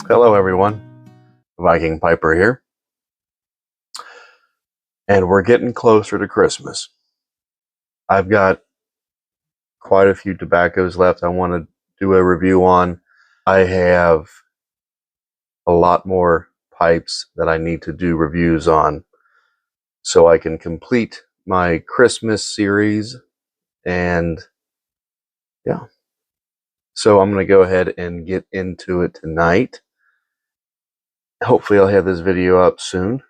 Hello everyone, Viking Piper here, and we're getting closer to Christmas. I've got quite a few tobaccos left I want to do a review on. I have a lot more pipes that I need to do reviews on so I can complete my Christmas series, and yeah. So I'm going to go ahead and get into it tonight. Hopefully I'll have this video up soon.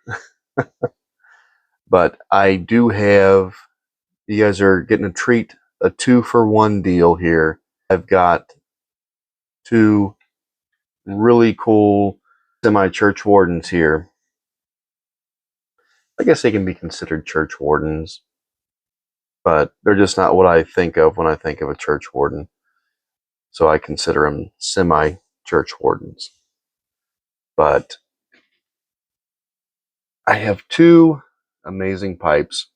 But I do have, you guys are getting a treat, a 2-for-1 deal here. I've got two really cool semi-Churchwardens here. I guess they can be considered Churchwardens, but they're just not what I think of when I think of a Churchwarden. So I consider them semi-Churchwardens. But I have two amazing pipes.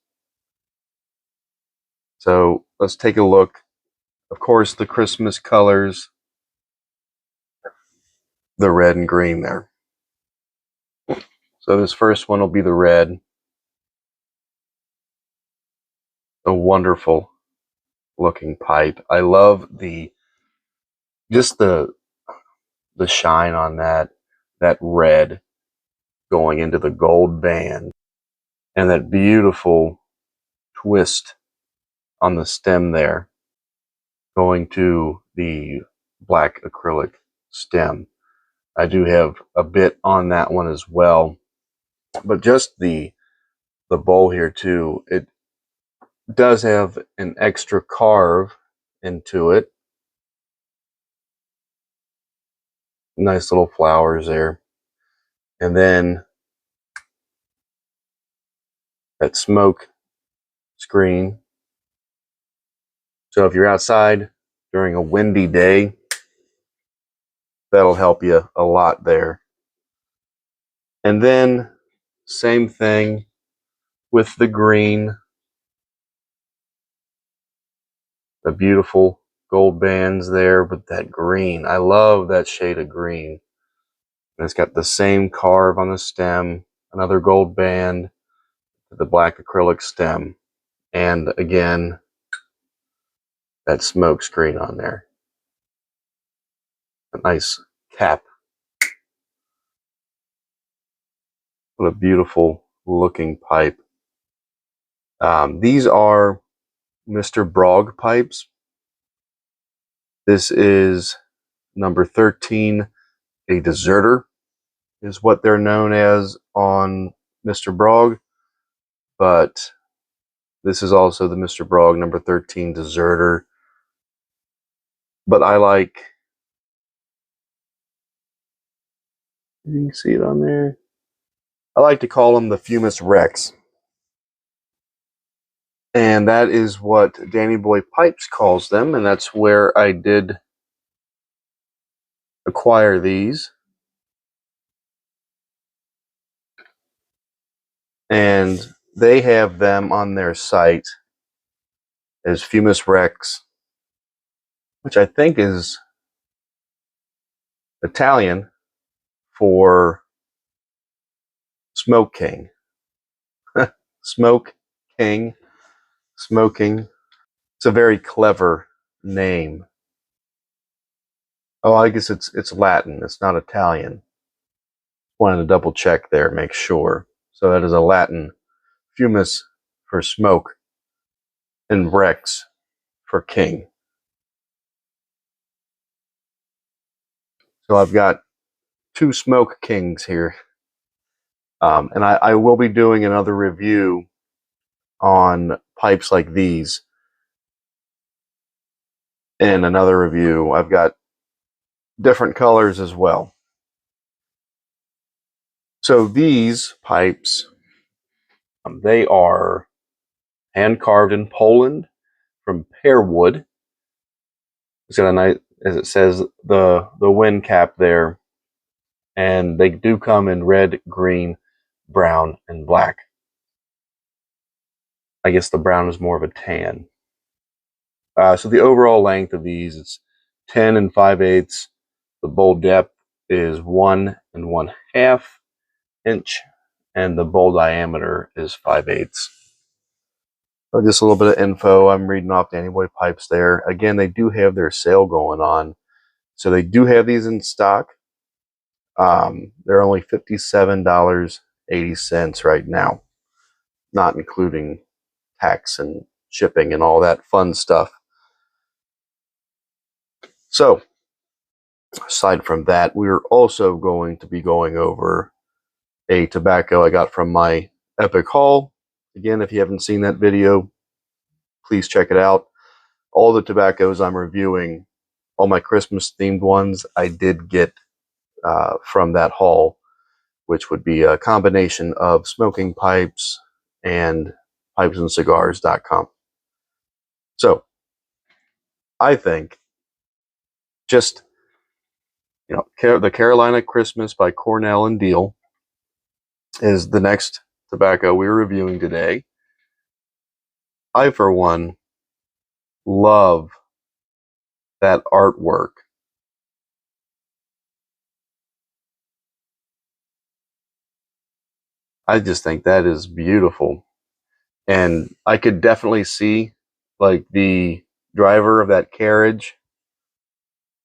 So let's take a look. Of course, the Christmas colors, the red and green there. So this first one will be the red. A wonderful looking pipe. I love just the shine on that red going into the gold band, and that beautiful twist on the stem there going to the black acrylic stem. I do have a bit on that one as well, but just the bowl here too, it does have an extra carve into it. Nice little flowers there. And then that smoke screen. So if you're outside during a windy day, that'll help you a lot there. And then same thing with the green. The beautiful gold bands there with that green. I love that shade of green. And it's got the same carve on the stem, another gold band, the black acrylic stem, and again, that smoke screen on there. A nice cap. What a beautiful looking pipe. These are Mr. Brog pipes. This is number 13, a deserter is what they're known as on Mr. Brog, but this is also the Mr. Brog number 13 deserter. But I like, you can see it on there, I like to call them the Fumus Rex. And that is what Danny Boy Pipes calls them, and that's where I did acquire these. And they have them on their site as Fumus Rex, which I think is Italian for Smoke King. Smoke King. Smoking. It's a very clever name. Oh, I guess it's Latin. It's not Italian. Wanted to double check there, make sure. So that is a Latin. Fumus for smoke, and Rex for king. So I've got two smoke kings here. And I will be doing another review on pipes like these. In another review, I've got different colors as well. So these pipes, they are hand carved in Poland from pear wood. It's got a nice, as it says, the wind cap there, and they do come in red, green, brown, and black. I guess the brown is more of a tan. So the overall length of these, it's 10 5/8. The bowl depth is 1 1/2 inch, and the bowl diameter is 5/8. So just a little bit of info. I'm reading off Danny Boy Pipes there. Again, they do have their sale going on, so they do have these in stock. They're only $57.80 right now, not including tax and shipping and all that fun stuff. So, aside from that, we're also going to be going over a tobacco I got from my epic haul. Again, if you haven't seen that video, please check it out. All the tobaccos I'm reviewing, all my Christmas themed ones, I did get from that haul, which would be a combination of smoking pipes and pipesandscigars.com. So I think just, the Carolina Christmas by Cornell and Diehl is the next tobacco we're reviewing today. I, for one, love that artwork. I just think that is beautiful. And I could definitely see, like, the driver of that carriage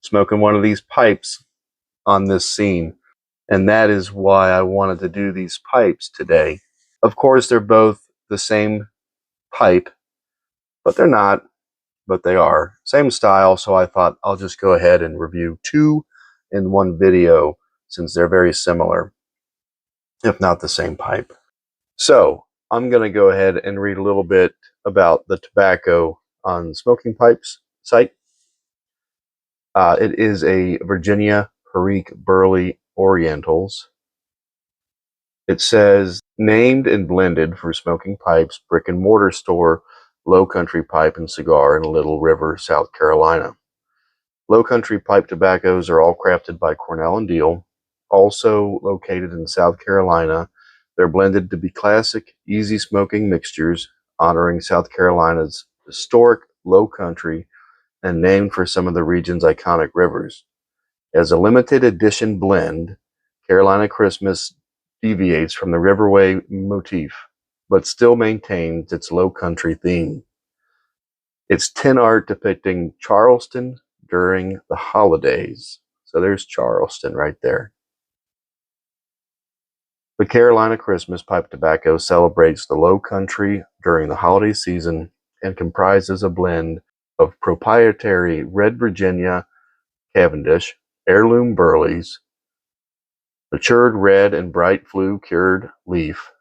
smoking one of these pipes on this scene. And that is why I wanted to do these pipes today. Of course, they're both the same pipe, but they're not, but they are. Same style, so I thought I'll just go ahead and review two in one video since they're very similar, if not the same pipe. So I'm going to go ahead and read a little bit about the tobacco on Smoking Pipes site. It is a Virginia Perique Burley Orientals. It says, named and blended for smoking pipes, brick and mortar store, Low Country Pipe and Cigar in Little River, South Carolina. Low Country Pipe tobaccos are all crafted by Cornell and Diehl. Also located in South Carolina, they're blended to be classic, easy smoking mixtures, honoring South Carolina's historic low country and named for some of the region's iconic rivers. As a limited edition blend, Carolina Christmas deviates from the Riverway motif, but still maintains its low country theme. It's tin art depicting Charleston during the holidays. So there's Charleston right there. The Carolina Christmas pipe tobacco celebrates the low country during the holiday season and comprises a blend of proprietary red Virginia Cavendish, heirloom burleys, matured red and bright flue cured leaf,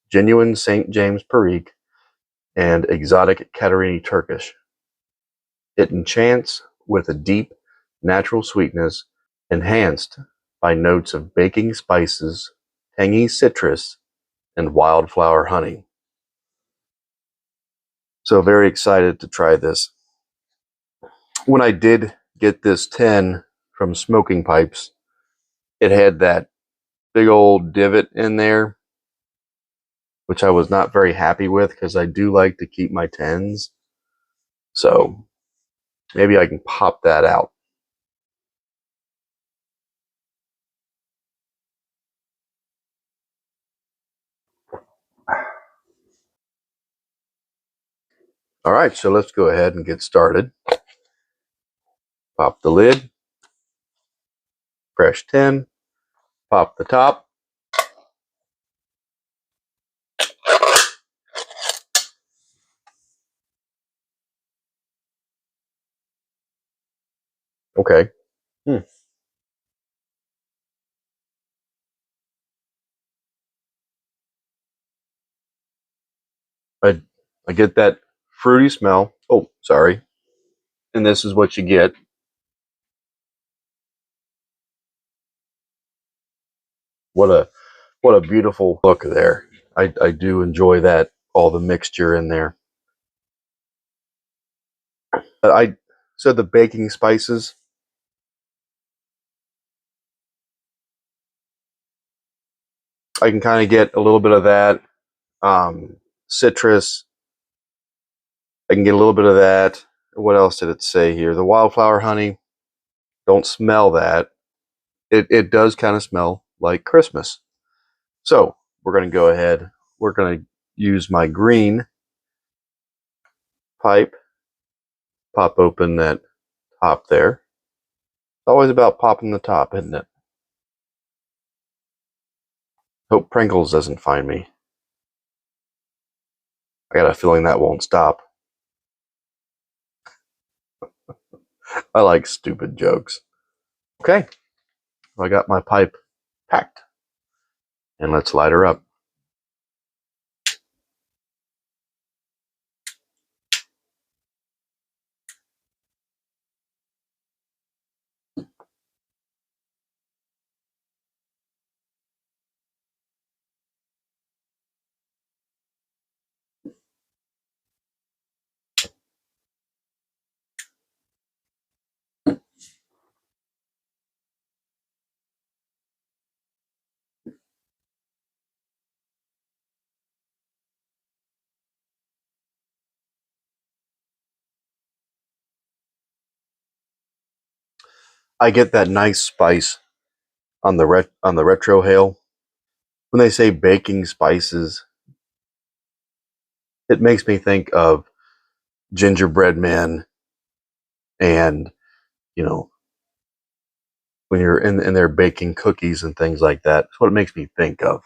genuine St. James Perique, and exotic Caterini Turkish. It enchants with a deep, natural sweetness, enhanced by notes of baking spices, tangy citrus, and wildflower honey. So very excited to try this. When I did get this 10 from Smoking Pipes, it had that big old divot in there, which I was not very happy with because I do like to keep my 10s. So maybe I can pop that out. All right, so let's go ahead and get started. Pop the lid, fresh tin, pop the top. Okay. I get that fruity smell. Oh, sorry. And this is what you get. What a beautiful look there. I do enjoy that, all the mixture in there. I said the baking spices. I can kind of get a little bit of that. Citrus. I can get a little bit of that. What else did it say here? The wildflower honey. Don't smell that. it does kind of smell like Christmas. So we're going to go ahead. We're going to use my green pipe. Pop open that top there. It's always about popping the top, isn't it? Hope Pringles doesn't find me. I got a feeling that won't stop. I like stupid jokes. Okay, I got my pipe packed. And let's light her up. I get that nice spice on the retrohale. When they say baking spices, it makes me think of gingerbread men, and you know, when you're in there baking cookies and things like that. That's what it makes me think of.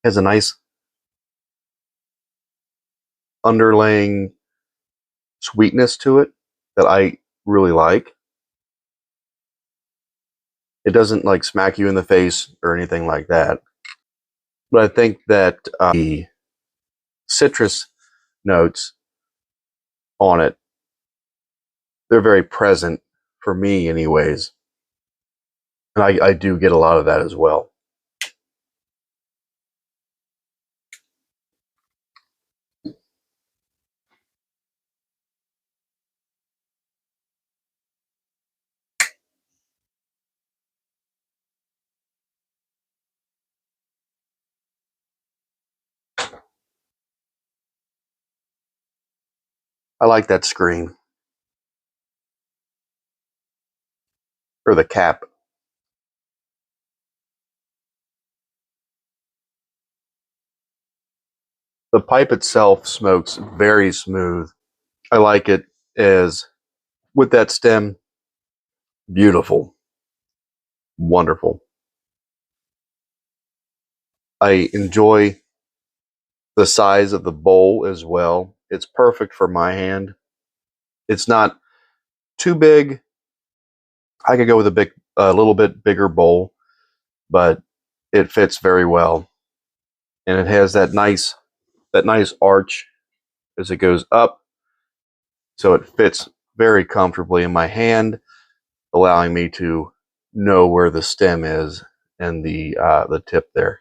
It has a nice underlaying sweetness to it that I really like. It doesn't like smack you in the face or anything like that. But I think that the citrus notes on it, they're very present for me anyways. And I do get a lot of that as well. I like that screen. Or the cap. The pipe itself smokes very smooth. I like it as with that stem, beautiful, wonderful. I enjoy the size of the bowl as well. It's perfect for my hand. It's not too big. I could go with a little bit bigger bowl, but it fits very well, and it has that nice arch as it goes up, so it fits very comfortably in my hand, allowing me to know where the stem is and the tip there.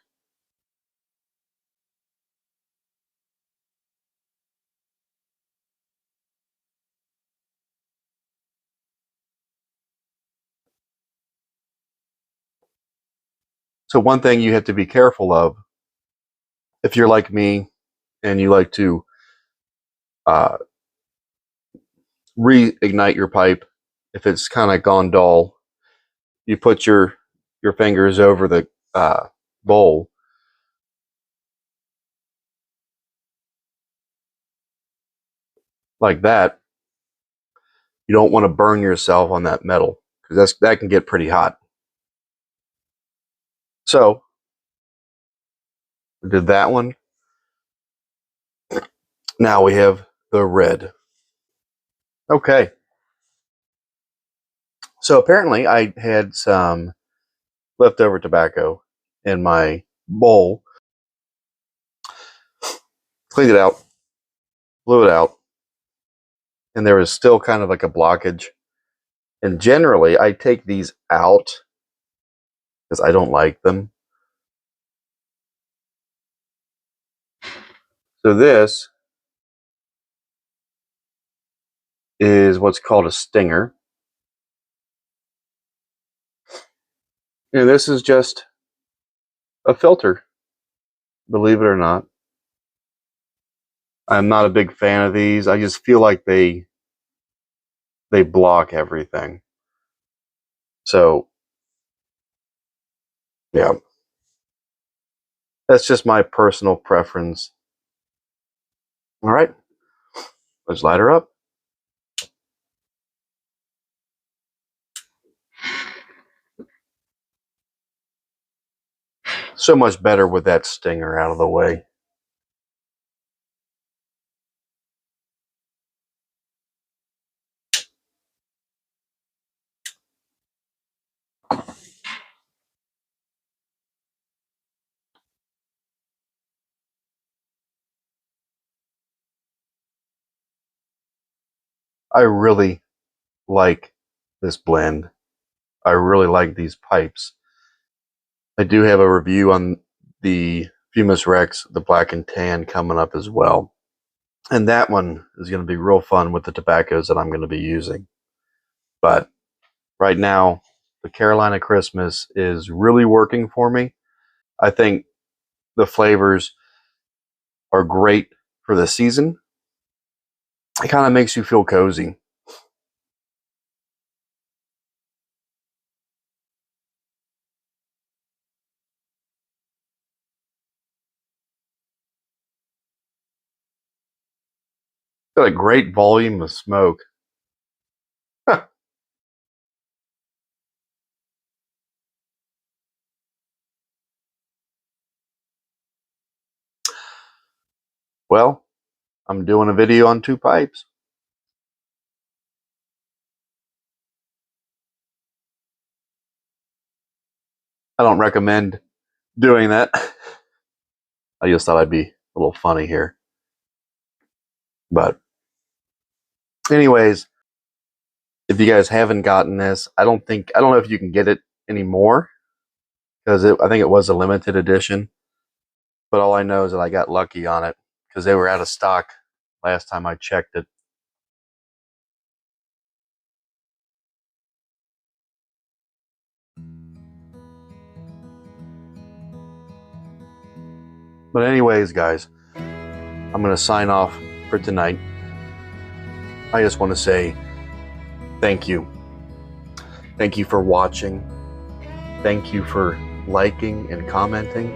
So one thing you have to be careful of, if you're like me and you like to uh, reignite your pipe, if it's kind of gone dull, you put your fingers over the bowl like that. You don't want to burn yourself on that metal because that can get pretty hot. So we did that one. Now we have the red. Okay. So apparently I had some leftover tobacco in my bowl. Cleaned it out, blew it out, and there was still kind of like a blockage. And generally I take these out because I don't like them. So this is what's called a stinger. And this is just a filter, believe it or not. I'm not a big fan of these. I just feel like they they block everything. So, yeah. That's just my personal preference. All right. Let's light her up. So much better with that stinger out of the way. I really like this blend. I really like these pipes. I do have a review on the Fumus Rex, the black and tan, coming up as well. And that one is going to be real fun with the tobaccos that I'm going to be using. But right now, the Carolina Christmas is really working for me. I think the flavors are great for the season. It kind of makes you feel cozy. Got a great volume of smoke. Huh. Well, I'm doing a video on 2 pipes. I don't recommend doing that. I just thought I'd be a little funny here. But anyways, if you guys haven't gotten this, I don't know if you can get it anymore, because I think it was a limited edition. But all I know is that I got lucky on it because they were out of stock last time I checked it. But anyways, guys, I'm going to sign off for tonight. I just want to say thank you. Thank you for watching. Thank you for liking and commenting.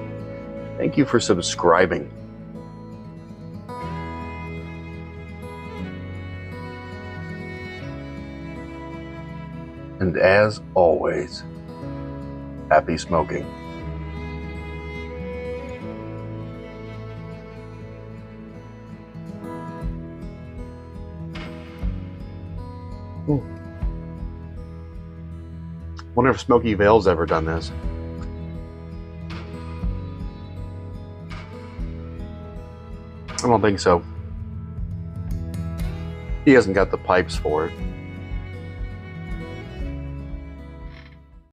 Thank you for subscribing. And as always, happy smoking. Wonder if Smokey Vale's ever done this. I don't think so. He hasn't got the pipes for it.